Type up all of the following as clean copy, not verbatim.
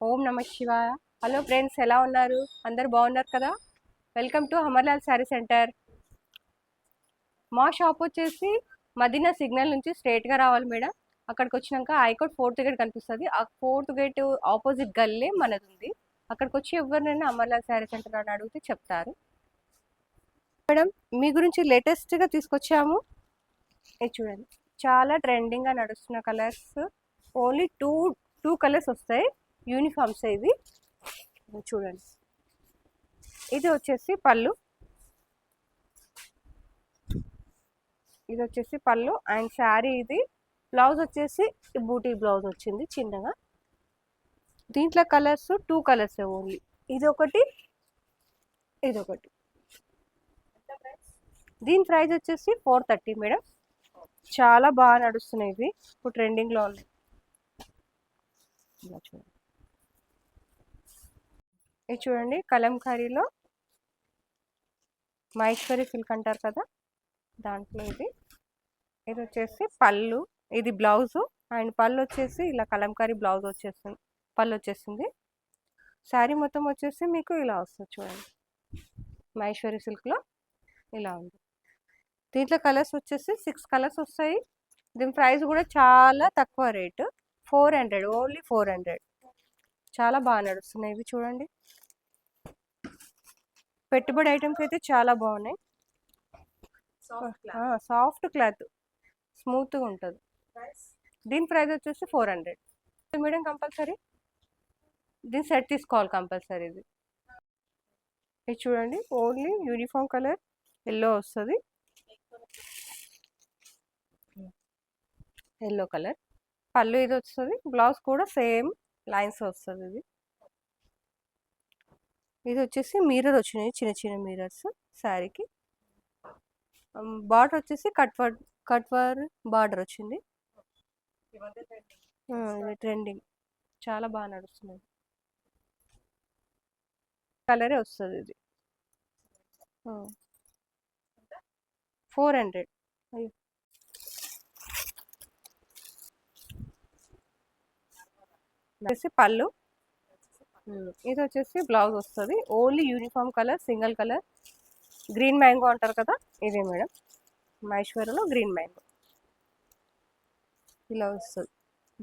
ఓం నమ శివాయ. Hello friends, ఎలా ఉన్నారు? అందరు బాగున్నారు కదా? Welcome to Amarlal sari centre. మా షాప్ వచ్చేసి మదీనా సిగ్నల్ నుంచి స్ట్రైట్గా రావాలి మేడం. అక్కడికి వచ్చినాక హైకోర్ట్ 4th గేట్ కనిపిస్తుంది. ఆ 4th గేట్ ఆపోజిట్ గల్లే మనది ఉంది. అక్కడికి వచ్చి ఎవరినైనా అమర్లాల్ శారీ సెంటర్ అని అడిగితే చెప్తారు. మేడం, మీ గురించి లేటెస్ట్గా తీసుకొచ్చాము. ఇది చూడండి, చాలా ట్రెండింగ్గా నడుస్తున్న కలర్స్. ఓన్లీ టూ కలర్స్ వస్తాయి, యూనిఫామ్స్ ఇవి. చూడండి, ఇది వచ్చేసి పళ్ళు, ఇది వచ్చేసి పళ్ళు అండ్ శారీ. ఇది బ్లౌజ్ వచ్చేసి బూటీ బ్లౌజ్ వచ్చింది చిన్నగా. దీంట్లో కలర్స్ 2 కలర్స్ ఓన్లీ, ఇది ఒకటి ఇది ఒకటి. దీని ప్రైస్ వచ్చేసి 430 మేడం. చాలా బాగా నడుస్తున్నాయి ఇవి, ఇప్పుడు ట్రెండింగ్లో ఉన్నాయి. ఇలా చూడండి, ఇది చూడండి కలంకారీలో మహేశ్వరి సిల్క్ అంటారు కదా, దాంట్లో ఇది. ఇది వచ్చేసి పళ్ళు, ఇది బ్లౌజు అండ్ పళ్ళు వచ్చేసి ఇలా కలంకారీ బ్లౌజ్ వచ్చేస్తుంది, పళ్ళు వచ్చేసింది. శారీ మొత్తం వచ్చేసి మీకు ఇలా వస్తుంది చూడండి, మహేశ్వరి సిల్క్లో ఇలా ఉంది. దీంట్లో కలర్స్ వచ్చేసి 6 కలర్స్ వస్తాయి. దీని ప్రైస్ కూడా చాలా తక్కువ రేటు, 400, ఓన్లీ 400. చాలా బాగా నడుస్తున్నాయి ఇవి చూడండి. పెట్టుబడి ఐటమ్స్ అయితే చాలా బాగున్నాయి. సాఫ్ట్ క్లాత్, స్మూత్గా ఉంటుంది. దీని ప్రైస్ వచ్చేసి 400 మేడం. కంపల్సరీ దీని సెట్ తీసుకోవాలి కంపల్సరీ. ఇది చూడండి, ఓన్లీ యూనిఫామ్ కలర్ ఎల్లో వస్తుంది, ఎల్లో కలర్. పళ్ళు ఇది వస్తుంది, బ్లౌజ్ కూడా సేమ్ లైన్స్ వస్తుంది. ఇది వచ్చేసి మిర్రర్ వచ్చినాయి, చిన్న చిన్న మిర్రర్స్ శారీకి. బార్డర్ వచ్చేసి కట్వర్ బార్డర్ వచ్చింది. ఇది ట్రెండింగ్, చాలా బాగా నడుస్తుంది. కలరే వస్తుంది ఇది. 400. వచ్చేసి పళ్ళు, ఇది వచ్చేసి బ్లౌజ్ వస్తుంది. Only uniform colour, single colour. Green mango అంటారు కదా, ఇదే మేడం. మహేశ్వరిలో గ్రీన్ మ్యాంగో ఇలా వస్తుంది.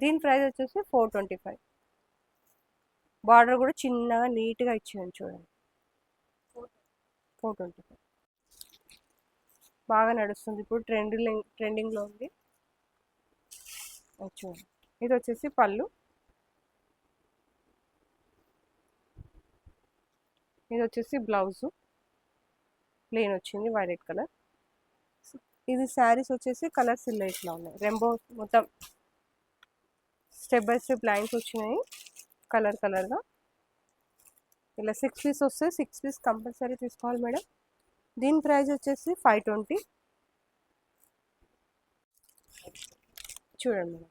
దీని ప్రైస్ వచ్చేసి 425. బార్డర్ కూడా చిన్నగా నీట్గా ఇచ్చాను చూడండి, 425. బాగా నడుస్తుంది, ఇప్పుడు ట్రెండింగ్లో ఉంది. చూడండి, ఇది వచ్చేసి పళ్ళు, ఇది వచ్చేసి బ్లౌజు ప్లెయిన్ వచ్చింది, వైలెట్ కలర్. ఇది శారీస్ వచ్చేసి కలర్స్ ఇలా ఇట్లా ఉన్నాయి, రెంబో మొత్తం స్టెప్ బై స్టెప్ లైన్స్ వచ్చినాయి కలర్గా. ఇలా 6 పీస్ వస్తాయి, 6 పీస్ కంపల్సరీ తీసుకోవాలి మేడం. దీని ప్రైస్ వచ్చేసి 520. చూడండి మేడం,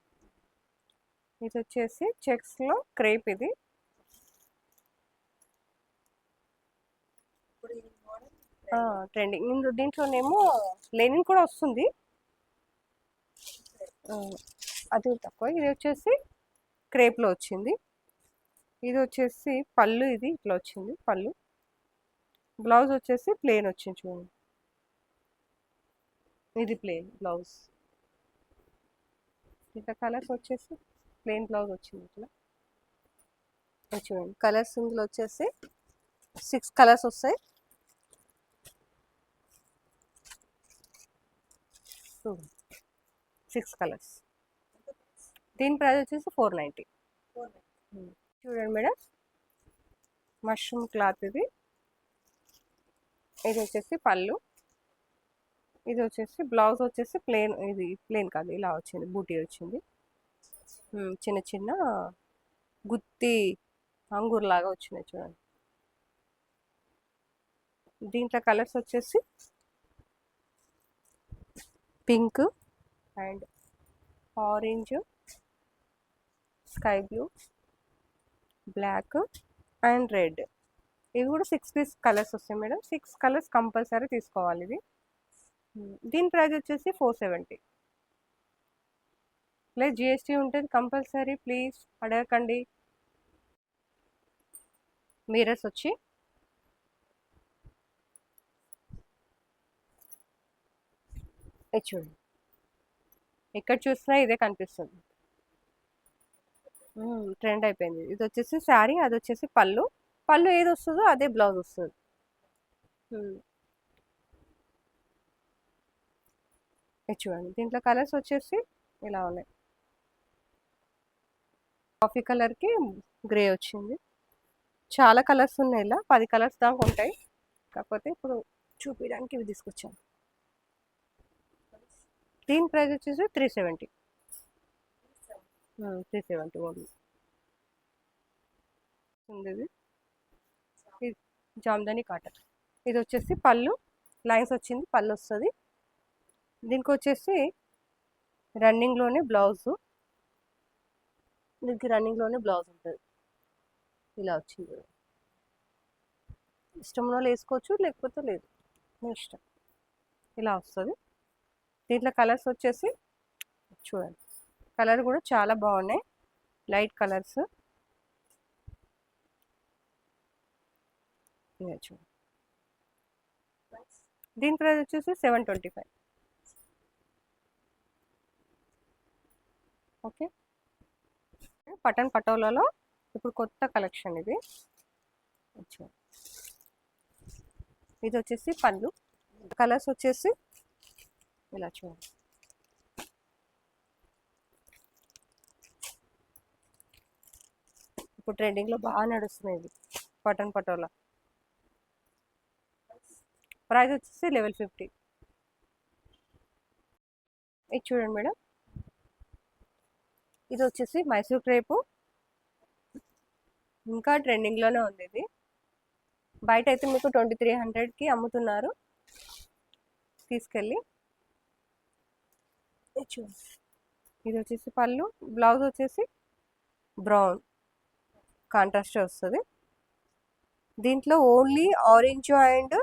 ఇది వచ్చేసి చెక్స్లో క్రేప్. ఇది ట్రెండింగ్. దీంట్లోనేమో లెనిన్ కూడా వస్తుంది, అది తక్కువ. ఇది వచ్చేసి క్రేప్లో వచ్చింది. ఇది వచ్చేసి పళ్ళు, ఇది ఇట్లా వచ్చింది పళ్ళు. బ్లౌజ్ వచ్చేసి ప్లెయిన్ వచ్చింది చూడండి, ఇది ప్లెయిన్ బ్లౌజ్. ఇట్లా కలర్స్ వచ్చేసి ప్లెయిన్ బ్లౌజ్ వచ్చింది ఇట్లా. చూడండి కలర్స్ ఇందులో వచ్చేసి 6 కలర్స్ వస్తాయి. 6 కలర్స్. దీని ప్రైస్ వచ్చేసి 490. చూడండి మేడం, మష్రూమ్ క్లాత్ ఇది. ఇది వచ్చేసి పళ్ళు, ఇది వచ్చేసి బ్లౌజ్ వచ్చేసి ప్లెయిన్. ఇది ప్లెయిన్ కాదు, ఇలా వచ్చింది, బూటీ వచ్చింది. చిన్న చిన్న గుత్తి అంగూర్ లాగా వచ్చినాయి చూడండి. దీంట్లో కలర్స్ వచ్చేసి pink and orange, sky blue, black and red. ఇవి కూడా 6 పీస్ కలర్స్ వస్తాయి మేడం. 6 కలర్స్ కంపల్సరీ తీసుకోవాలి ఇది. దీని ప్రైస్ వచ్చేసి 470 ప్లస్ జిఎస్టీ ఉంటుంది కంపల్సరీ, ప్లీజ్ అడగకండి. మిర్రర్స్ వచ్చి చూడండి, ఎక్కడ చూసినా ఇదే కనిపిస్తుంది. ట్రెండ్ అయిపోయింది. ఇది వచ్చేసి శారీ, అది వచ్చేసి పళ్ళు. పళ్ళు ఏది వస్తుందో అదే బ్లౌజ్ వస్తుంది. చూడండి, దీంట్లో కలర్స్ వచ్చేసి ఇలా ఉన్నాయి. కాఫీ కలర్కి గ్రే వచ్చింది. చాలా కలర్స్ ఉన్నాయి, ఇలా 10 కలర్స్ దాకా ఉంటాయి. కాకపోతే ఇప్పుడు చూపించడానికి ఇవి తీసుకొచ్చాను. దీని ప్రైస్ వచ్చేసి 370. 370 ఓన్లీ. ఇది జామ్దాని కాటన్. ఇది వచ్చేసి పళ్ళు, లైన్స్ వచ్చింది, పళ్ళు వస్తుంది. దీనికి వచ్చేసి రన్నింగ్లోనే బ్లౌజు, దీనికి రన్నింగ్లోనే బ్లౌజ్ ఉంటుంది. ఇలా వచ్చింది. ఇష్టం ఉన్న వేసుకోవచ్చు, లేకపోతే లేదు, మీ ఇష్టం. ఇలా వస్తుంది. దీంట్లో కలర్స్ వచ్చేసి చూడండి, కలర్ కూడా చాలా బాగున్నాయి, లైట్ కలర్స్. చూడండి, దీని ప్రైస్ వచ్చేసి 725. ఓకే, పటన్ పటోలాలో ఇప్పుడు కొత్త కలెక్షన్ ఇది. ఇది వచ్చేసి పళ్ళు, కలర్స్ వచ్చేసి ఇలా చూడండి. ఇప్పుడు ట్రెండింగ్లో బాగా నడుస్తున్నాయి ఇది పటన్ పటోలా. ప్రైస్ వచ్చేసి 1150. ఇది చూడండి మేడం, ఇది వచ్చేసి మైసూర్ క్రేపు, ఇంకా ట్రెండింగ్లోనే ఉంది ఇది. బయట అయితే మీకు 2300కి అమ్ముతున్నారు తీసుకెళ్ళి. ఇది వచ్చేసి పళ్ళు, బ్లౌజ్ వచ్చేసి బ్రౌన్ కాంట్రాస్ట్ వస్తుంది. దీంట్లో only orange and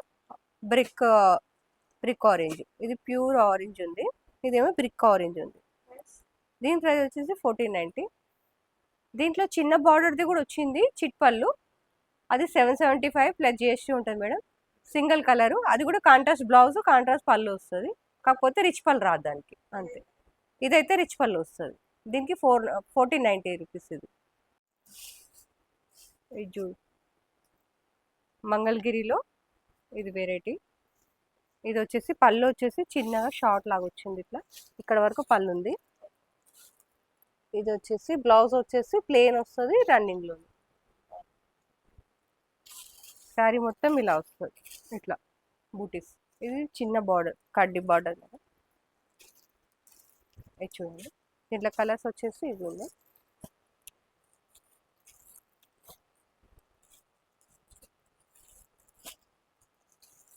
brick orange, ఇది ప్యూర్ ఆరెంజ్ ఉంది, ఇదేమో బ్రిక్ ఆరెంజ్ ఉంది. దీని ప్రైస్ వచ్చేసి 1490. దీంట్లో చిన్న బార్డర్ది కూడా వచ్చింది చిట్ పళ్ళు, అది 775 ప్లస్ జిఎస్టీ ఉంటుంది మేడం. సింగిల్ కలరు, అది కూడా కాంట్రాస్ట్ బ్లౌజ్, కాంట్రాస్ట్ పళ్ళు వస్తుంది. కాకపోతే రిచ్ పళ్ళు రాదు దానికి, అంతే. ఇదైతే రిచ్ పళ్ళు వస్తుంది. దీనికి 1490 రూపీస్. ఇది చూడు, మంగళగిరిలో ఇది వెరైటీ. ఇది వచ్చేసి పళ్ళు వచ్చేసి చిన్నగా షార్ట్ లాగా వచ్చింది, ఇట్లా ఇక్కడ వరకు పళ్ళు ఉంది. ఇది వచ్చేసి బ్లౌజ్ వచ్చేసి ప్లెయిన్ వస్తుంది, రన్నింగ్లో. శారీ మొత్తం ఇలా వస్తుంది, ఇట్లా బూటీస్. ఇది చిన్న బార్డర్, కడ్డీ బార్డర్ కదా. ఇది చూడండి, దీంట్లో కలర్స్ వచ్చేసి ఇది ఉంది.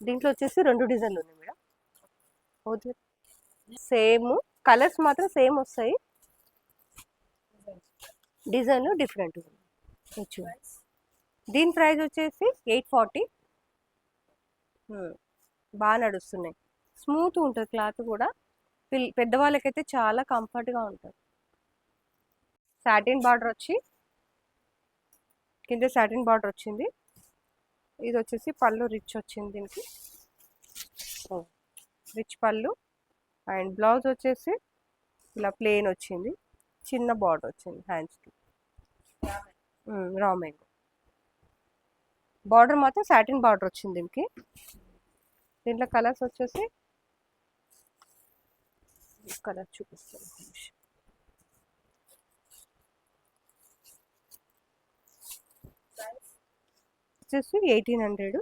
దీంట్లో వచ్చేసి 2 డిజైన్లు ఉన్నాయి మేడం. సేమ్ కలర్స్ మాత్రం సేమ్ వస్తాయి, డిజైన్ డిఫరెంట్ ఉంది. దీని ప్రైస్ వచ్చేసి 840. బాగా నడుస్తున్నాయి, స్మూత్ ఉంటుంది క్లాత్ కూడా. పెద్దవాళ్ళకైతే చాలా కంఫర్ట్గా ఉంటుంది. సాటిన్ బార్డర్ వచ్చి కింద సాటిన్ బార్డర్ వచ్చింది. ఇది వచ్చేసి పళ్ళు రిచ్ వచ్చింది, దీనికి రిచ్ పళ్ళు. అండ్ బ్లౌజ్ వచ్చేసి ఇలా ప్లెయిన్ వచ్చింది, చిన్న బార్డర్ వచ్చింది హ్యాండ్స్కి. రా మ్యాంగో బార్డర్ మాత్రం సాటిన్ బార్డర్ వచ్చింది దీనికి. దీంట్లో కలర్స్ వచ్చేసి కలర్ చూపిస్తాను వచ్చేసి 1800.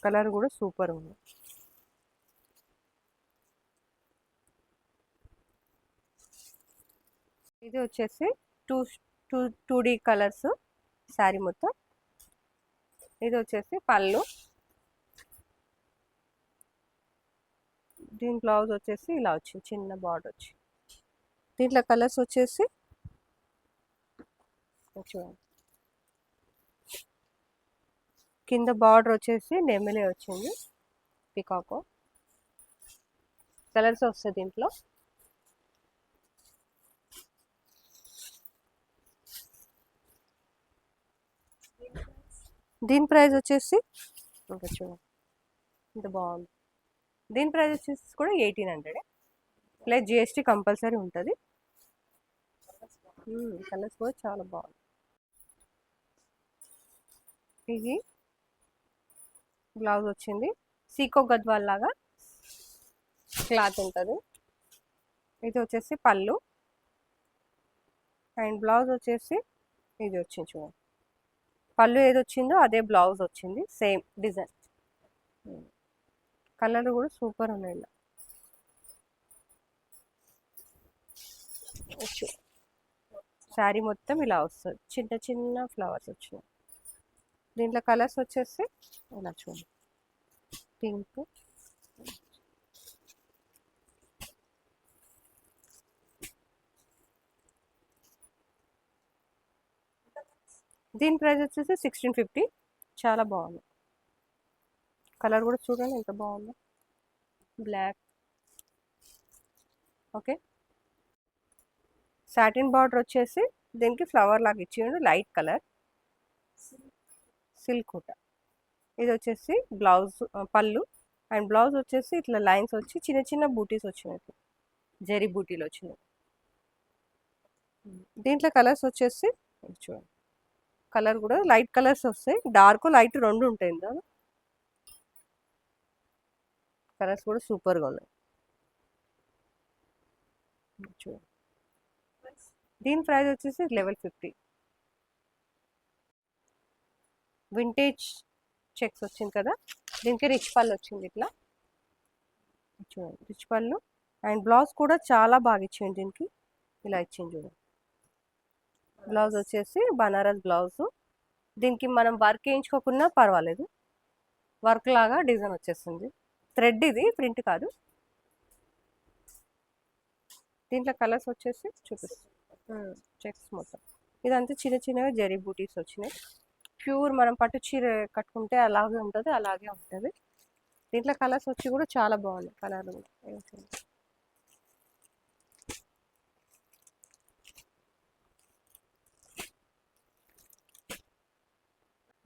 కలర్ కూడా సూపర్ ఉంది. ఇది వచ్చేసి 2D కలర్స్ శారీ మొత్తం. ఇది వచ్చేసి పళ్ళు, దీని బ్లౌజ్ వచ్చేసి ఇలా వచ్చింది, చిన్న బార్డర్ వచ్చి. దీంట్లో కలర్స్ వచ్చేసి చూడండి, కింద బార్డర్ వచ్చేసి నెమిలే వచ్చింది, పికాకో కలర్స్ వస్తాయి దీంట్లో. దీని ప్రైస్ వచ్చేసి ఇంకా చూడండి ఇంత బాగుంది. దీని ప్రైస్ వచ్చేసి కూడా 1800 ప్లస్ జిఎస్టీ కంపల్సరీ ఉంటుంది. కలర్స్ కూడా చాలా బాగుంది. ఇది బ్లౌజ్ వచ్చింది సీకో గద్వాల్ లాగా క్లాత్ ఉంటుంది. ఇది వచ్చేసి పళ్ళు అండ్ బ్లౌజ్ వచ్చేసి ఇది వచ్చింది చూడండి. పళ్ళు ఏది వచ్చిందో అదే బ్లౌజ్ వచ్చింది, సేమ్ డిజైన్. కలర్ కూడా సూపర్ ఉన్నాయి. ఇలా శారీ మొత్తం ఇలా వస్తుంది, చిన్న చిన్న ఫ్లవర్స్ వచ్చినాయి. దీంట్లో కలర్స్ వచ్చేసి ఇలా చూడండి, పింక్, దీని ప్రైస్ వచ్చేసి 1650. చాలా బాగుంది. కలర్ కూడా చూడండి ఎంత బాగుందో, బ్లాక్. ఓకే, సాటిన్ బార్డర్ వచ్చేసి దీనికి ఫ్లవర్ లాగా ఇచ్చిండు, లైట్ కలర్ సిల్క్ కోట. ఇది వచ్చేసి బ్లౌజ్ పళ్ళు అండ్ బ్లౌజ్ వచ్చేసి ఇట్లా లైన్స్ వచ్చి చిన్న చిన్న బూటీస్ వచ్చినాయి, జరీ బూటీలు వచ్చినాయి. దీంట్లో కలర్స్ వచ్చేసి చూడండి, కలర్ కూడా లైట్ కలర్స్ వస్తాయి, డార్క్ లైట్ రెండు ఉంటాయి. కలర్స్ కూడా సూపర్గా ఉన్నాయి చూడండి. దీని ప్రైస్ వచ్చేసి 1150. వింటేజ్ చెక్స్ వచ్చింది కదా, దీనికి రిచ్ పళ్ళు వచ్చింది ఇట్లా చూడండి, రిచ్ పళ్ళు అండ్ బ్లౌజ్ కూడా చాలా బాగా ఇచ్చింది. దీనికి ఇలా ఇచ్చింది చూడండి. బ్లౌజ్ వచ్చేసి బనారస్ బ్లౌజ్. దీనికి మనం వర్క్ వేయించుకోకున్నా పర్వాలేదు, వర్క్ లాగా డిజైన్ వచ్చేస్తుంది. థ్రెడ్ ఇది, ప్రింట్ కాదు. దీంట్లో కలర్స్ వచ్చేసి చూపిస్తాం, చెక్స్ మొత్తం. ఇదంతా చిన్న చిన్నగా జరీ బూటీస్ వచ్చినాయి. ప్యూర్ మనం పట్టు చీర కట్టుకుంటే అలాగే ఉంటుంది, అలాగే ఉంటుంది. దీంట్లో కలర్స్ వచ్చి కూడా చాలా బాగున్నాయి. కలర్ కూడా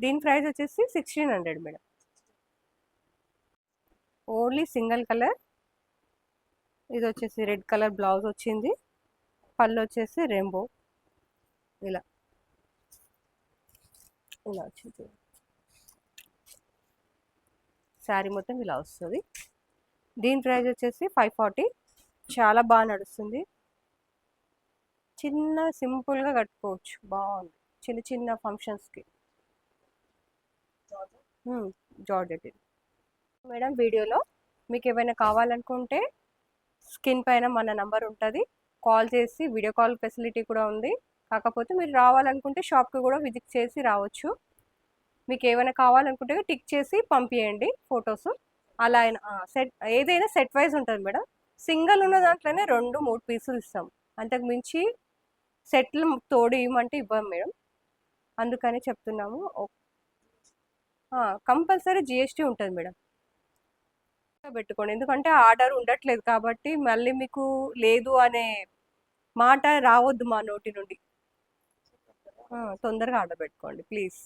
దీని ప్రైస్ వచ్చేసి 1600 మేడం. Only single colour. ఇది వచ్చేసి రెడ్ కలర్ బ్లౌజ్ వచ్చింది, పళ్ళు వచ్చేసి రెయిన్బో ఇలా ఇలా వచ్చింది. శారీ మొత్తం ఇలా వస్తుంది. దీని ప్రైస్ వచ్చేసి 540. చాలా బాగా నడుస్తుంది, చిన్న సింపుల్గా కట్టుకోవచ్చు, బాగుంది చిన్న చిన్న ఫంక్షన్స్కి. Georgette madam. వీడియోలో మీకు ఏమైనా కావాలనుకుంటే స్క్రీన్ పైన మన నంబర్ ఉంటుంది, కాల్ చేసి వీడియో కాల్ ఫెసిలిటీ కూడా ఉంది. కాకపోతే మీరు రావాలనుకుంటే షాప్కి కూడా విజిట్ చేసి రావచ్చు. మీకు ఏమైనా కావాలనుకుంటే టిక్ చేసి పంపించండి ఫొటోస్. అలా అయినా సెట్, ఏదైనా సెట్ వైజ్ ఉంటుంది మేడం. సింగిల్ ఉన్న దాంట్లోనే 2-3 పీసులు ఇస్తాం, అంతకు మించి సెట్లు తోడు ఇవ్వమంటే ఇవ్వం మేడం, అందుకని చెప్తున్నాము. కంపల్సరీ జిఎస్టీ ఉంటుంది మేడం, పెట్టుకోండి. ఎందుకంటే ఆర్డర్ ఉండట్లేదు కాబట్టి మళ్ళీ మీకు లేదు అనే మాట రావద్దు మా నోటి నుండి. తొందరగా ఆర్డర్ పెట్టుకోండి ప్లీజ్.